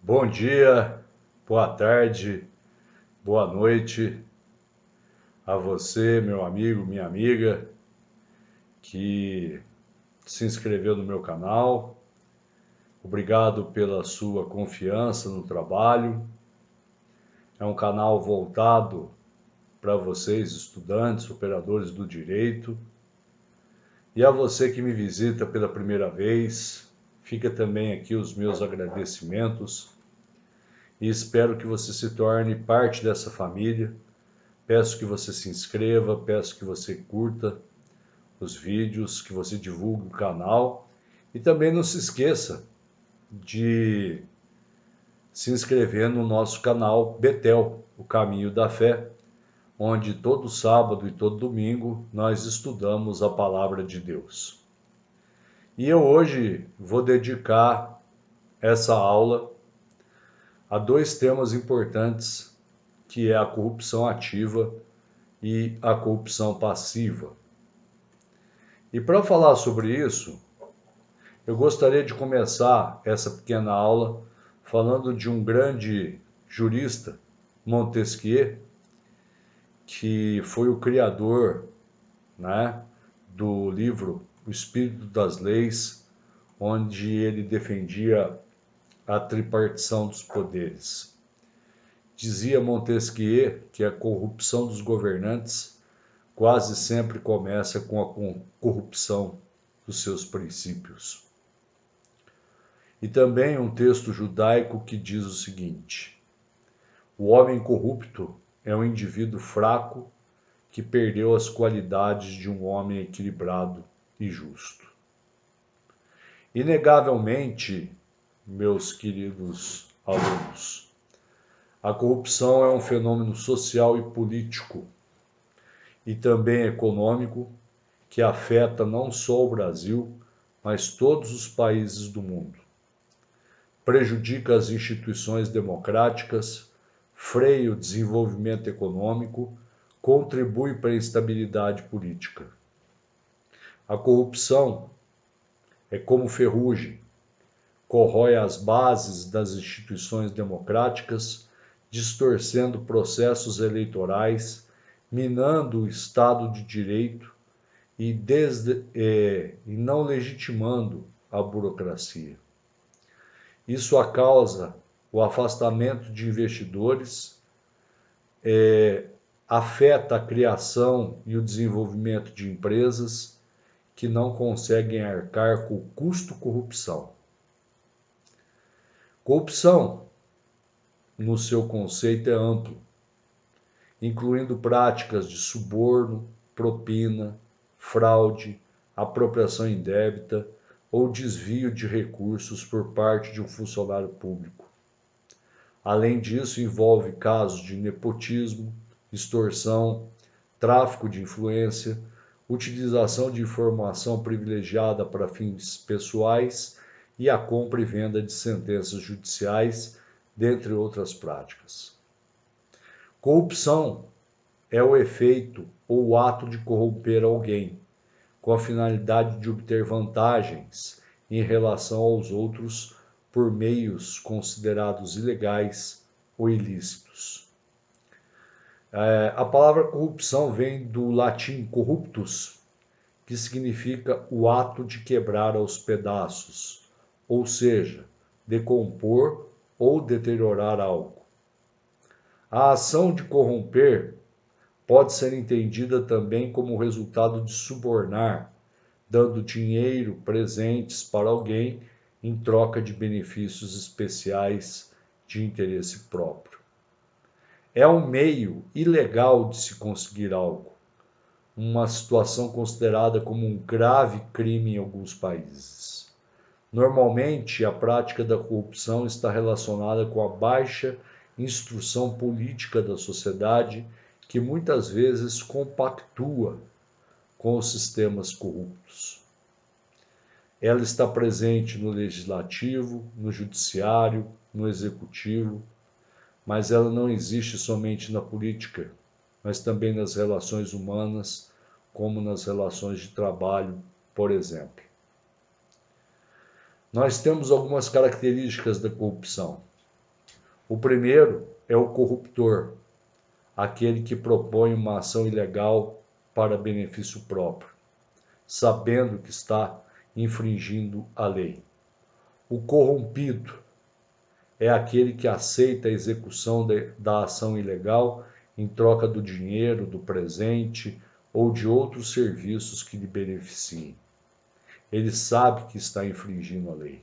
Bom dia, boa tarde, boa noite a você, meu amigo, minha amiga, que se inscreveu no meu canal. Obrigado pela sua confiança no trabalho. É um canal voltado para vocês, estudantes, operadores do direito. E a você que me visita pela primeira vez, fica também aqui os meus agradecimentos e espero que você se torne parte dessa família. Peço que você se inscreva, peço que você curta os vídeos, que você divulgue o canal e também não se esqueça de se inscrever no nosso canal Betel, o Caminho da Fé, onde todo sábado e todo domingo nós estudamos a Palavra de Deus. E eu hoje vou dedicar essa aula a dois temas importantes, que é a corrupção ativa e a corrupção passiva. E para falar sobre isso, eu gostaria de começar essa pequena aula falando de um grande jurista, Montesquieu, que foi o criador, né, do livro O Espírito das Leis, onde ele defendia a tripartição dos poderes. Dizia Montesquieu que a corrupção dos governantes quase sempre começa com a corrupção dos seus princípios. E também um texto judaico que diz o seguinte: o homem corrupto é um indivíduo fraco que perdeu as qualidades de um homem equilibrado e justo. Inegavelmente, meus queridos alunos, a corrupção é um fenômeno social e político e também econômico que afeta não só o Brasil, mas todos os países do mundo. Prejudica as instituições democráticas, freia o desenvolvimento econômico, contribui para a instabilidade política. A corrupção é como ferrugem, corrói as bases das instituições democráticas, distorcendo processos eleitorais, minando o Estado de Direito e não legitimando a burocracia. Isso causa o afastamento de investidores, afeta a criação e o desenvolvimento de empresas que não conseguem arcar com o custo corrupção. Corrupção, no seu conceito, é amplo, incluindo práticas de suborno, propina, fraude, apropriação indébita ou desvio de recursos por parte de um funcionário público. Além disso, envolve casos de nepotismo, extorsão, tráfico de influência, utilização de informação privilegiada para fins pessoais e a compra e venda de sentenças judiciais, dentre outras práticas. Corrupção é o efeito ou o ato de corromper alguém, com a finalidade de obter vantagens em relação aos outros por meios considerados ilegais ou ilícitos. A palavra corrupção vem do latim corruptus, que significa o ato de quebrar aos pedaços, ou seja, decompor ou deteriorar algo. A ação de corromper pode ser entendida também como resultado de subornar, dando dinheiro, presentes para alguém em troca de benefícios especiais de interesse próprio. É um meio ilegal de se conseguir algo, uma situação considerada como um grave crime em alguns países. Normalmente, a prática da corrupção está relacionada com a baixa instrução política da sociedade, que muitas vezes compactua com os sistemas corruptos. Ela está presente no legislativo, no judiciário, no executivo, mas ela não existe somente na política, mas também nas relações humanas, como nas relações de trabalho, por exemplo. Nós temos algumas características da corrupção. O primeiro é o corruptor, aquele que propõe uma ação ilegal para benefício próprio, sabendo que está infringindo a lei. O corrompido é aquele que aceita a execução da ação ilegal em troca do dinheiro, do presente ou de outros serviços que lhe beneficiem. Ele sabe que está infringindo a lei.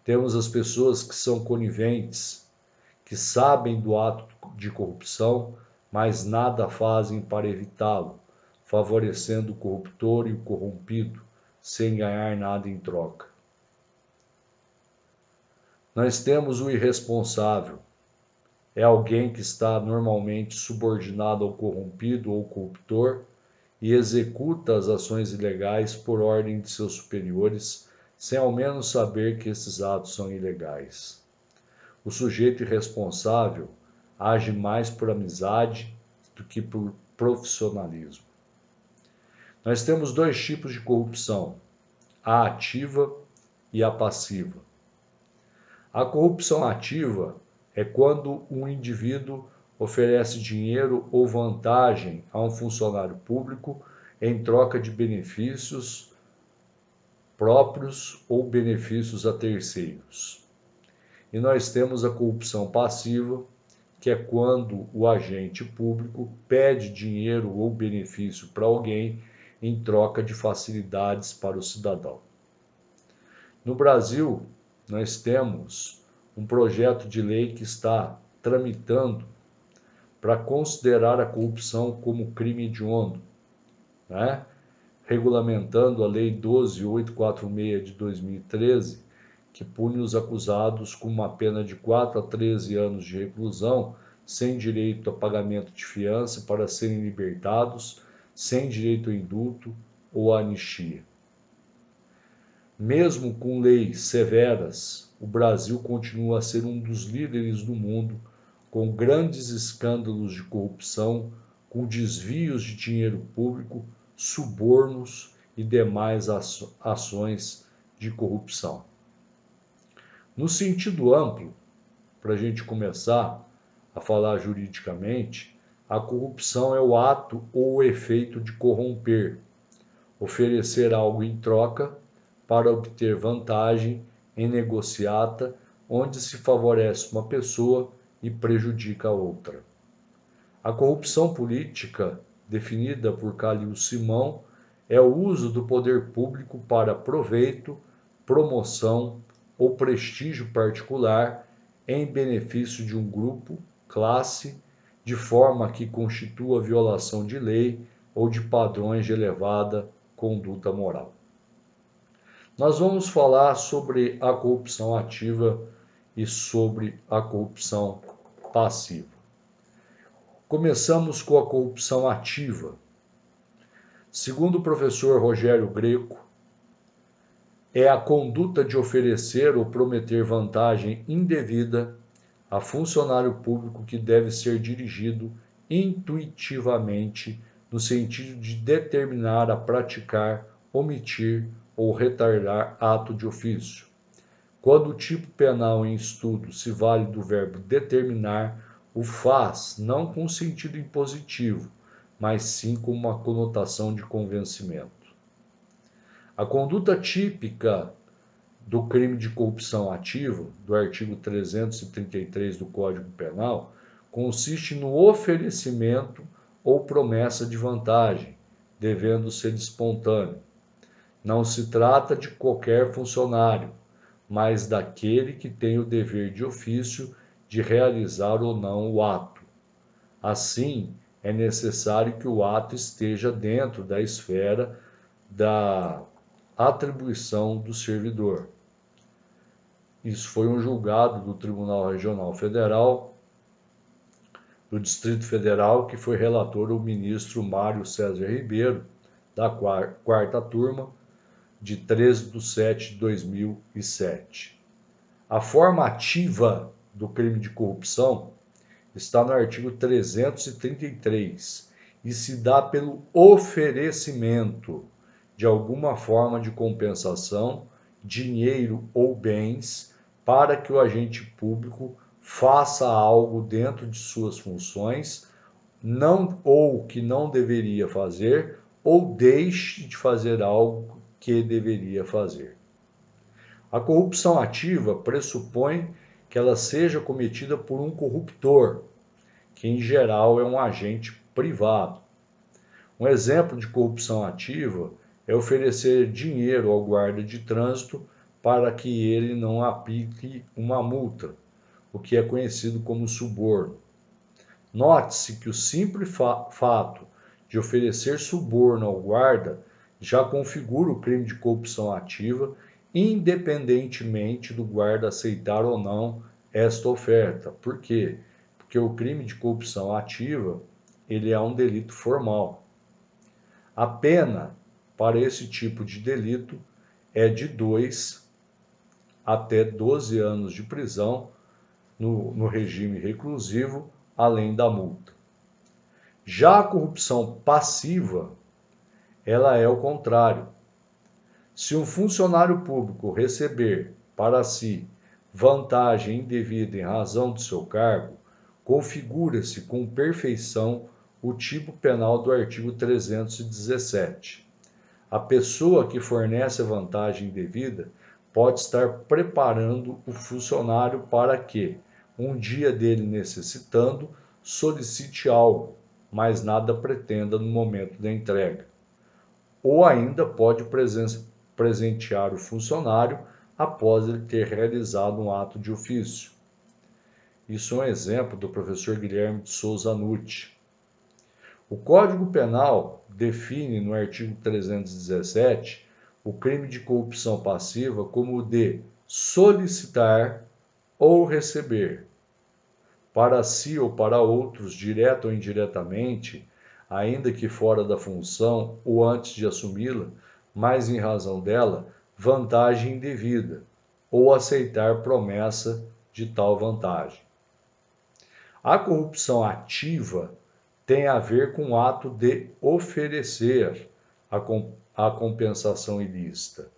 Temos as pessoas que são coniventes, que sabem do ato de corrupção, mas nada fazem para evitá-lo, favorecendo o corruptor e o corrompido, sem ganhar nada em troca. Nós temos o irresponsável. É alguém que está normalmente subordinado ao corrompido ou corruptor e executa as ações ilegais por ordem de seus superiores, sem ao menos saber que esses atos são ilegais. O sujeito irresponsável age mais por amizade do que por profissionalismo. Nós temos dois tipos de corrupção, a ativa e a passiva. A corrupção ativa é quando um indivíduo oferece dinheiro ou vantagem a um funcionário público em troca de benefícios próprios ou benefícios a terceiros. E nós temos a corrupção passiva, que é quando o agente público pede dinheiro ou benefício para alguém em troca de facilidades para o cidadão. No Brasil, nós temos um projeto de lei que está tramitando para considerar a corrupção como crime hediondo, né? Regulamentando a Lei 12.846 de 2013, que pune os acusados com uma pena de 4 a 13 anos de reclusão, sem direito a pagamento de fiança para serem libertados, sem direito a indulto ou a anistia. Mesmo com leis severas, o Brasil continua a ser um dos líderes do mundo, com grandes escândalos de corrupção, com desvios de dinheiro público, subornos e demais ações de corrupção. No sentido amplo, para a gente começar a falar juridicamente, a corrupção é o ato ou o efeito de corromper, oferecer algo em troca para obter vantagem em negociata, onde se favorece uma pessoa e prejudica a outra. A corrupção política, definida por Calil Simão, é o uso do poder público para proveito, promoção ou prestígio particular em benefício de um grupo, classe, de forma que constitua violação de lei ou de padrões de elevada conduta moral. Nós vamos falar sobre a corrupção ativa e sobre a corrupção passiva. Começamos com a corrupção ativa. Segundo o professor Rogério Greco, é a conduta de oferecer ou prometer vantagem indevida a funcionário público que deve ser dirigido intuitivamente no sentido de determinar a praticar, omitir ou retardar ato de ofício. Quando o tipo penal em estudo se vale do verbo determinar, o faz não com sentido impositivo, mas sim com uma conotação de convencimento. A conduta típica do crime de corrupção ativa, do artigo 333 do Código Penal, consiste no oferecimento ou promessa de vantagem, devendo ser espontâneo. Não se trata de qualquer funcionário, mas daquele que tem o dever de ofício de realizar ou não o ato. Assim, é necessário que o ato esteja dentro da esfera da atribuição do servidor. Isso foi um julgado do Tribunal Regional Federal, do Distrito Federal, que foi relator o ministro Mário César Ribeiro, da quarta turma, de 13/7/2007. A forma ativa do crime de corrupção está no artigo 333 e se dá pelo oferecimento de alguma forma de compensação, dinheiro ou bens, para que o agente público faça algo dentro de suas funções, não ou que não deveria fazer, ou deixe de fazer algo que deveria fazer. A corrupção ativa pressupõe que ela seja cometida por um corruptor, que em geral é um agente privado. Um exemplo de corrupção ativa é oferecer dinheiro ao guarda de trânsito para que ele não aplique uma multa, o que é conhecido como suborno. Note-se que o simples fato de oferecer suborno ao guarda já configura o crime de corrupção ativa, independentemente do guarda aceitar ou não esta oferta. Por quê? Porque o crime de corrupção ativa, ele é um delito formal. A pena para esse tipo de delito é de 2 até 12 anos de prisão no regime reclusivo, além da multa. Já a corrupção passiva, ela é o contrário. Se um funcionário público receber para si vantagem indevida em razão do seu cargo, configura-se com perfeição o tipo penal do artigo 317. A pessoa que fornece a vantagem indevida pode estar preparando o funcionário para que, um dia dele necessitando, solicite algo, mas nada pretenda no momento da entrega. Ou ainda pode presentear o funcionário após ele ter realizado um ato de ofício. Isso é um exemplo do professor Guilherme de Souza Nucci. O Código Penal define no artigo 317 o crime de corrupção passiva como o de solicitar ou receber, para si ou para outros, direta ou indiretamente, ainda que fora da função ou antes de assumi-la, mas em razão dela, vantagem indevida, ou aceitar promessa de tal vantagem. A corrupção ativa tem a ver com o ato de oferecer a compensação ilícita,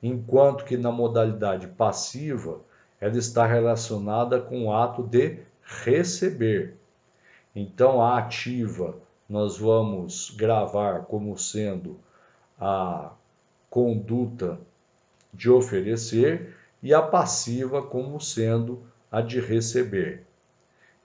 enquanto que na modalidade passiva ela está relacionada com o ato de receber. Então, a ativa nós vamos gravar como sendo a conduta de oferecer e a passiva como sendo a de receber.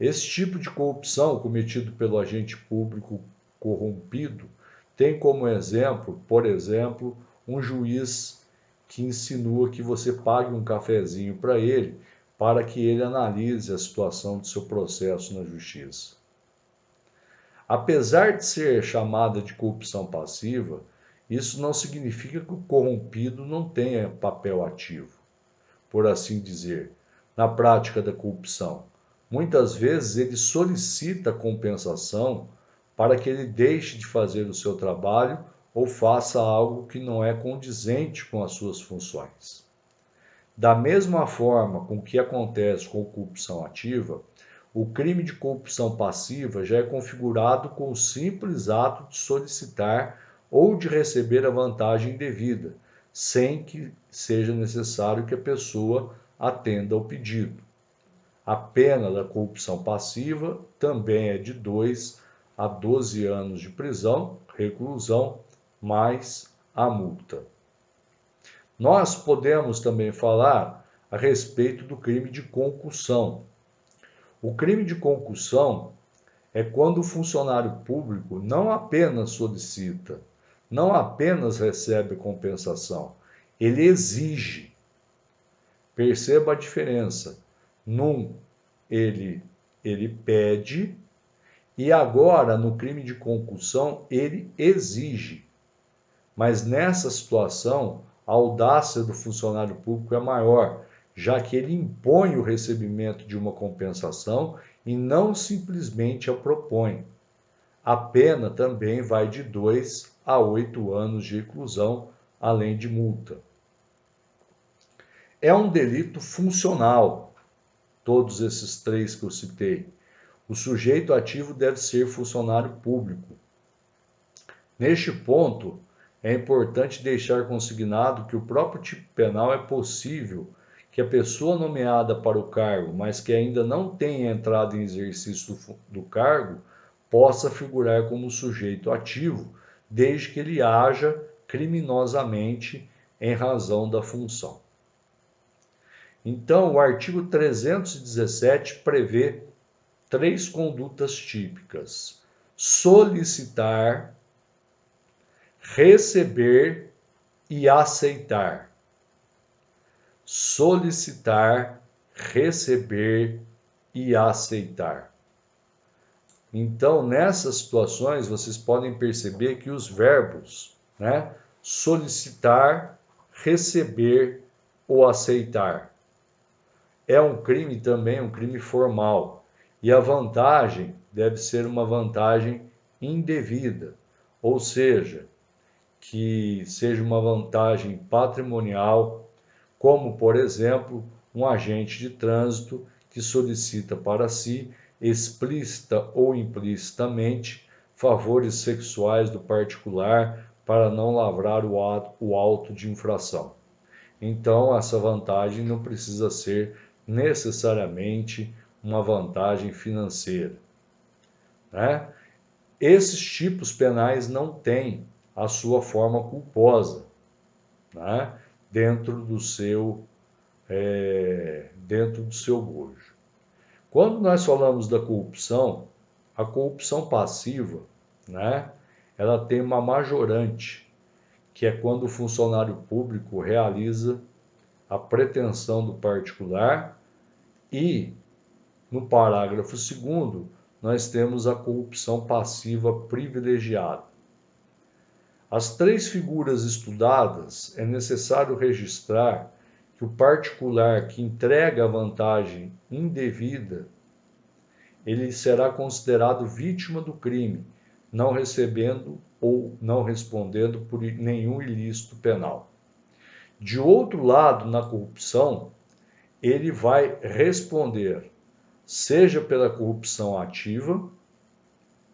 Esse tipo de corrupção cometido pelo agente público corrompido tem como exemplo, por exemplo, um juiz que insinua que você pague um cafezinho para ele para que ele analise a situação do seu processo na justiça. Apesar de ser chamada de corrupção passiva, isso não significa que o corrompido não tenha papel ativo, por assim dizer, na prática da corrupção. Muitas vezes ele solicita compensação para que ele deixe de fazer o seu trabalho ou faça algo que não é condizente com as suas funções. Da mesma forma com que acontece com a corrupção ativa, o crime de corrupção passiva já é configurado com o simples ato de solicitar ou de receber a vantagem indevida, sem que seja necessário que a pessoa atenda ao pedido. A pena da corrupção passiva também é de 2 a 12 anos de prisão, reclusão, mais a multa. Nós podemos também falar a respeito do crime de concussão. O crime de concussão é quando o funcionário público não apenas solicita, não apenas recebe compensação, ele exige. Perceba a diferença. Num, ele pede, e agora, no crime de concussão, ele exige. Mas nessa situação, a audácia do funcionário público é maior, já que ele impõe o recebimento de uma compensação e não simplesmente a propõe. A pena também vai de 2 a 8 anos de reclusão, além de multa. É um delito funcional, todos esses três que eu citei. O sujeito ativo deve ser funcionário público. Neste ponto, é importante deixar consignado que o próprio tipo penal é possível que a pessoa nomeada para o cargo, mas que ainda não tenha entrado em exercício do cargo, possa figurar como sujeito ativo, desde que ele haja criminosamente em razão da função. Então, o artigo 317 prevê 3 condutas típicas: solicitar, receber e aceitar. Solicitar, receber e aceitar. Então, nessas situações, vocês podem perceber que os verbos, né, solicitar, receber ou aceitar, é um crime também, um crime formal. E a vantagem deve ser uma vantagem indevida, ou seja, que seja uma vantagem patrimonial, como, por exemplo, um agente de trânsito que solicita para si, explícita ou implicitamente, favores sexuais do particular para não lavrar o auto de infração. Então, essa vantagem não precisa ser necessariamente uma vantagem financeira, né? Esses tipos penais não têm a sua forma culposa, né? dentro do seu bojo. Quando nós falamos da corrupção, a corrupção passiva, né? ela tem uma majorante, que é quando o funcionário público realiza a pretensão do particular, e no parágrafo 2º nós temos a corrupção passiva privilegiada. As 3 figuras estudadas, é necessário registrar que o particular que entrega a vantagem indevida, ele será considerado vítima do crime, não recebendo ou não respondendo por nenhum ilícito penal. De outro lado, na corrupção, ele vai responder, seja pela corrupção ativa,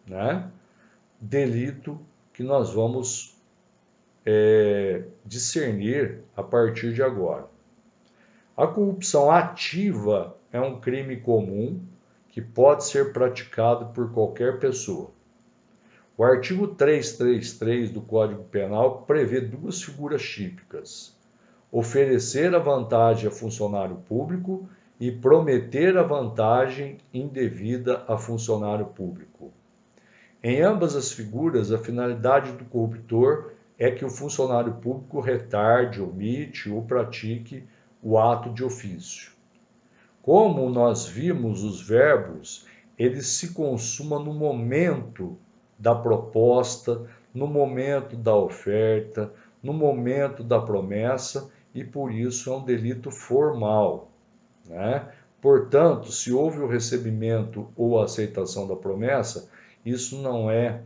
né, delito que nós vamos discernir a partir de agora. A corrupção ativa é um crime comum que pode ser praticado por qualquer pessoa. O artigo 333 do Código Penal prevê 2 figuras típicas: oferecer a vantagem a funcionário público e prometer a vantagem indevida a funcionário público. Em ambas as figuras, a finalidade do corruptor é que o funcionário público retarde, omite ou pratique o ato de ofício. Como nós vimos, os verbos, eles se consumam no momento da proposta, no momento da oferta, no momento da promessa, e por isso é um delito formal, né? Portanto, se houve o recebimento ou a aceitação da promessa, isso não é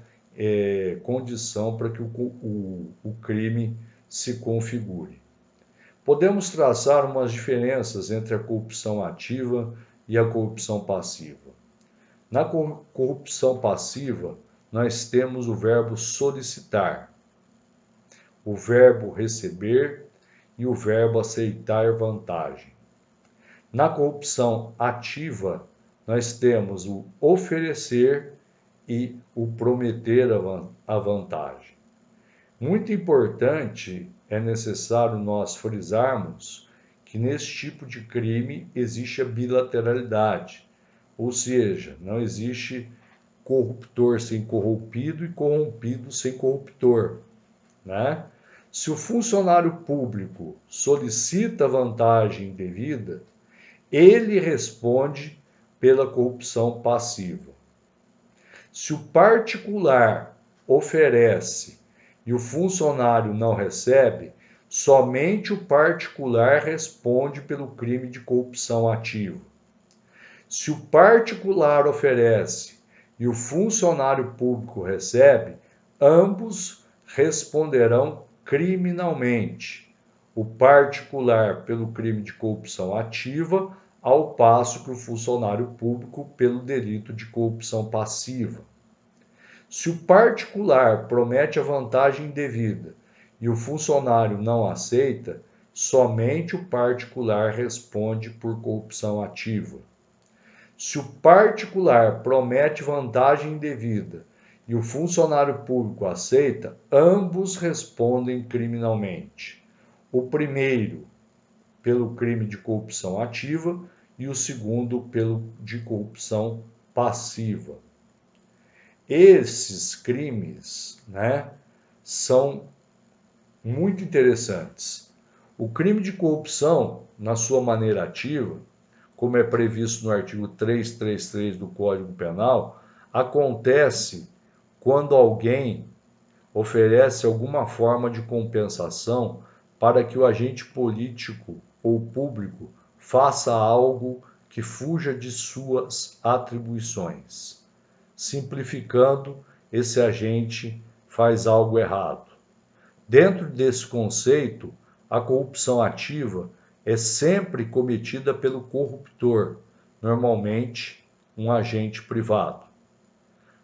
condição para que o crime se configure. Podemos traçar umas diferenças entre a corrupção ativa e a corrupção passiva. Na corrupção passiva, nós temos o verbo solicitar, o verbo receber e o verbo aceitar vantagem. Na corrupção ativa, nós temos o oferecer e o prometer a vantagem. Muito importante, é necessário nós frisarmos que nesse tipo de crime existe a bilateralidade, ou seja, não existe corruptor sem corrompido e corrompido sem corruptor, né? Se o funcionário público solicita vantagem indevida, ele responde pela corrupção passiva. Se o particular oferece e o funcionário não recebe, somente o particular responde pelo crime de corrupção ativa. Se o particular oferece e o funcionário público recebe, ambos responderão criminalmente. O particular pelo crime de corrupção ativa, ao passo que o funcionário público pelo delito de corrupção passiva. Se o particular promete a vantagem indevida e o funcionário não aceita, somente o particular responde por corrupção ativa. Se o particular promete vantagem indevida e o funcionário público aceita, ambos respondem criminalmente. O primeiro pelo crime de corrupção ativa e o segundo pelo de corrupção passiva. Esses crimes, são muito interessantes. O crime de corrupção, na sua maneira ativa, como é previsto no artigo 333 do Código Penal, acontece quando alguém oferece alguma forma de compensação para que o agente político ou público faça algo que fuja de suas atribuições. Simplificando, esse agente faz algo errado. Dentro desse conceito, a corrupção ativa é sempre cometida pelo corruptor, normalmente um agente privado.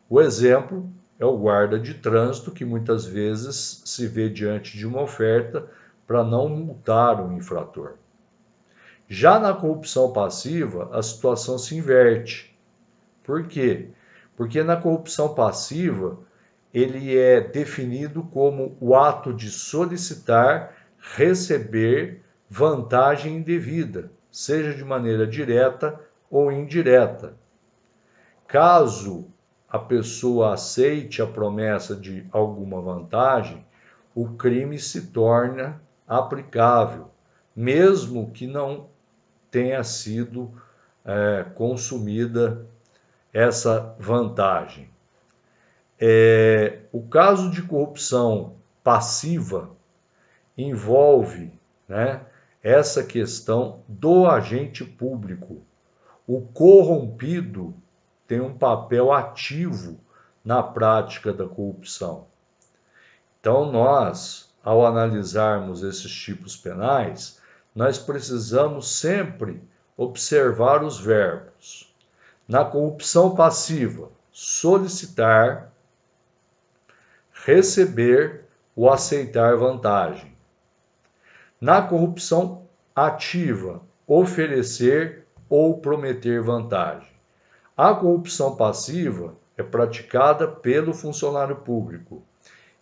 O exemplo é o guarda de trânsito, que muitas vezes se vê diante de uma oferta para não multar o infrator. Já na corrupção passiva, a situação se inverte. Por quê? Porque na corrupção passiva, ele é definido como o ato de solicitar, receber vantagem indevida, seja de maneira direta ou indireta. Caso a pessoa aceite a promessa de alguma vantagem, o crime se torna aplicável, mesmo que não tenha sido consumida essa vantagem. O caso de corrupção passiva envolve essa questão do agente público. O corrompido tem um papel ativo na prática da corrupção. Então, nós, ao analisarmos esses tipos penais, nós precisamos sempre observar os verbos. Na corrupção passiva, solicitar, receber ou aceitar vantagem. Na corrupção ativa, oferecer ou prometer vantagem. A corrupção passiva é praticada pelo funcionário público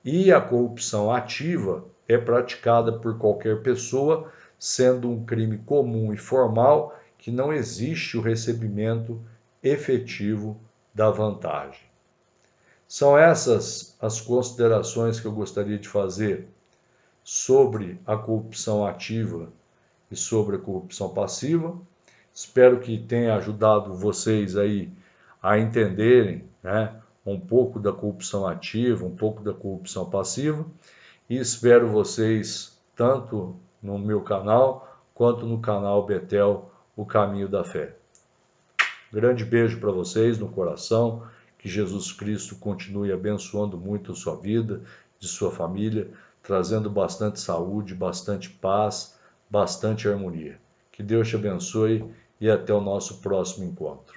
e a corrupção ativa é praticada por qualquer pessoa, sendo um crime comum e formal que não existe o recebimento efetivo da vantagem. São essas as considerações que eu gostaria de fazer sobre a corrupção ativa e sobre a corrupção passiva. Espero que tenha ajudado vocês aí a entenderem, um pouco da corrupção ativa, um pouco da corrupção passiva, e espero vocês tanto no meu canal quanto no canal Betel, o Caminho da Fé. Grande beijo para vocês no coração, que Jesus Cristo continue abençoando muito a sua vida, de sua família, trazendo bastante saúde, bastante paz, bastante harmonia. Que Deus te abençoe e até o nosso próximo encontro.